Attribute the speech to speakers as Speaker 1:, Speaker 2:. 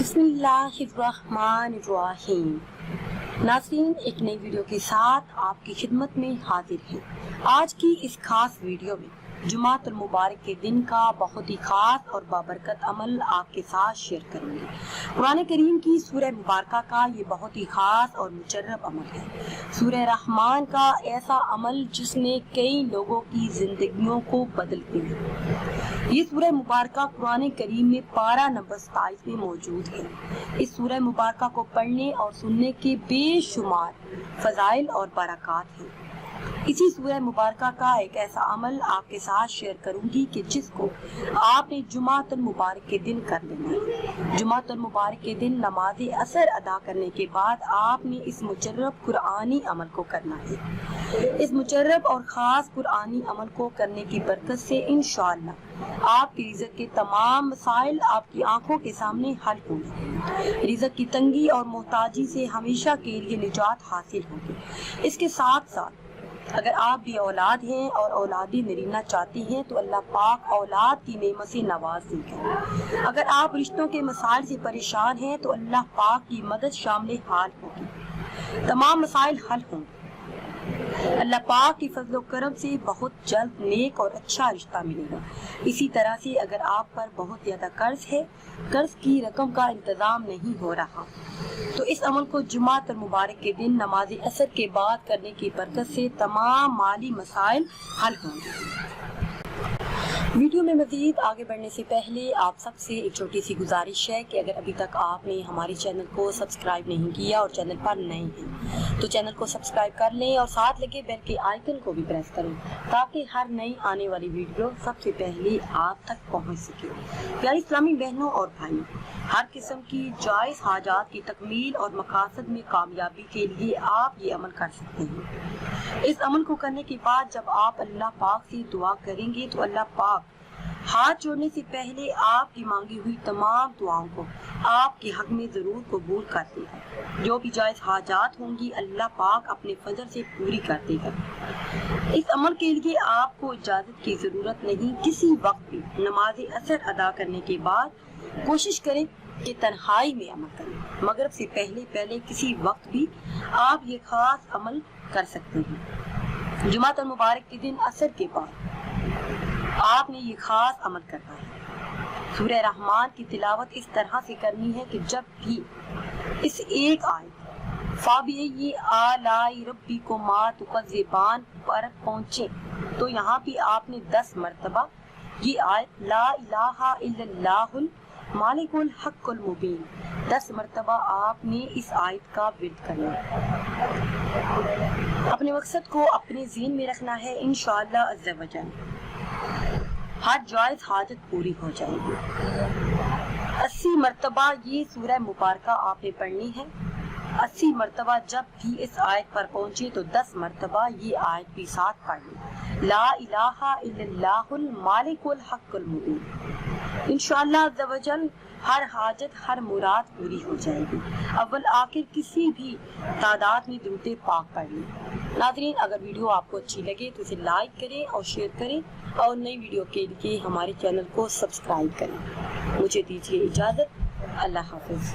Speaker 1: बिस्मिल्लाहिर्रहमानिर्रहीम। नाज़रीन, एक नई वीडियो के साथ आपकी खिदमत में हाजिर हैं। आज की इस खास वीडियो में जुमातुल मुबारक के दिन का बहुत ही खास और बाबरकत अमल आपके साथ शेयर करूंगी। कुरान करीम की सूरह मुबारका का ये बहुत ही खास और मुजर्रब अमल है। सूरह रहमान का ऐसा अमल जिसने कई लोगों की जिंदगियों को बदल दिया। ये सूरह मुबारका कुरान करीम में पारा नंबर 27 में मौजूद है। इस सूरह मुबारका को पढ़ने और सुनने के बेशुमार फजाइल और बरक़ात हैं। इसी सूरह मुबारका का एक ऐसा अमल आपके साथ शेयर करूंगी कि जिसको आपने जुमातुल मुबारक के दिन कर लेना है। जुमातुल मुबारक के दिन नमाज असर अदा करने के बाद आपने इस मुजर्रब कुरानी अमल को करना है। इस मुजर्रब और खास कुरानी अमल को करने की बरकत से इंशाअल्लाह आपकी रिज़्क़ के तमाम मसाइल आपकी आंखों के सामने हल होंगे। रिज़्क़ की तंगी और मोहताजी से हमेशा के लिए निजात हासिल होगी। इसके साथ साथ अगर आप भी औलाद हैं और औलादी नरीना चाहती हैं तो अल्लाह पाक औलाद की नेमत से नवाज देगा। अगर आप रिश्तों के मसाइल से परेशान हैं तो अल्लाह पाक की मदद शामिल हाल होगी। तमाम मसाइल हल होंगे। अल्लाह पाक की फजल और करम से बहुत जल्द नेक और अच्छा रिश्ता मिलेगा। इसी तरह से अगर आप पर बहुत ज्यादा कर्ज है, कर्ज की रकम का इंतजाम नहीं हो रहा, तो इस अमल को जुमातुल मुबारक के दिन नमाज असर के बाद करने की बरकत से तमाम माली मसाइल हल होंगे। वीडियो में मज़ीद आगे बढ़ने से पहले आप सबसे एक छोटी सी गुजारिश है कि अगर अभी तक आपने हमारे चैनल को सब्सक्राइब नहीं किया और चैनल पर नए हैं तो चैनल को सब्सक्राइब कर लें और साथ लगे बेल के आइकन को भी प्रेस करें ताकि हर नई आने वाली वीडियो सबसे पहले आप तक पहुंच सके। प्यारी इस्लामी बहनों और भाइयों, हर किस्म की जायज़ हाजात की तकमील और मकासद में कामयाबी के लिए आप ये अमल कर सकते हैं। इस अमल को करने के बाद जब आप अल्लाह पाक से दुआ करेंगे तो अल्लाह पाक हाथ जोड़ने से पहले आपकी मांगी हुई तमाम दुआओं को आपके हक में जरूर कबूल कर देगा। जो भी जायज़ हाजात होंगी अल्लाह पाक अपने फजल से पूरी कर देगा। इस अमल के लिए आपको इजाजत की जरूरत नहीं। किसी वक्त भी नमाज असर अदा करने के बाद कोशिश करें कि तन्हाई में अमल करें। मगरिब से पहले किसी वक्त भी आप ये खास अमल कर सकते हैं। जुमातुल मुबारक के दिन असर के बाद आपने ये खास अमल करना है। सूरह रहमान की तिलावत इस तरह से करनी है कि जब भी इस एक आयत फाबिय्यि आलाई रब्बिकुमा तुकज़्ज़िबान पर पहुंचे तो यहाँ भी आपने 10 मरतबा ये आयत ला इलाहा इल्लल्लाहुल मालिकुल हक़्क़ुल मुबीन 10 मरतबा आपने इस आयत का विर्द करना है। अपने मकसद को अपने ज़हन में रखना है। इंशाअल्लाह अज़्ज़ा व जल हर जायज़ हाजत पूरी हो जाएगी। 80 मरतबा ये सूरह मुबारका आपने पढ़नी है। 80 मरतबा जब भी इस आयत पर पहुंचे तो 10 मरतबा ये आयत भी साथ पढ़नी, ला इलाहा इल्लल्लाहुल मालिकुल हक़्क़ुल मुबीन। इंशाअल्लाह अज़्ज़ा व जल हर हाजत हर मुराद पूरी हो जाएगी। अव्वल आखिर किसी भी तादाद में दुरूद पाक पढ़नी। नाज़रीन, अगर वीडियो आपको अच्छी लगे तो इसे लाइक करें और शेयर करें और नई वीडियो के लिए हमारे चैनल को सब्सक्राइब करें। मुझे दीजिए इजाज़त। अल्लाह हाफ़िज़।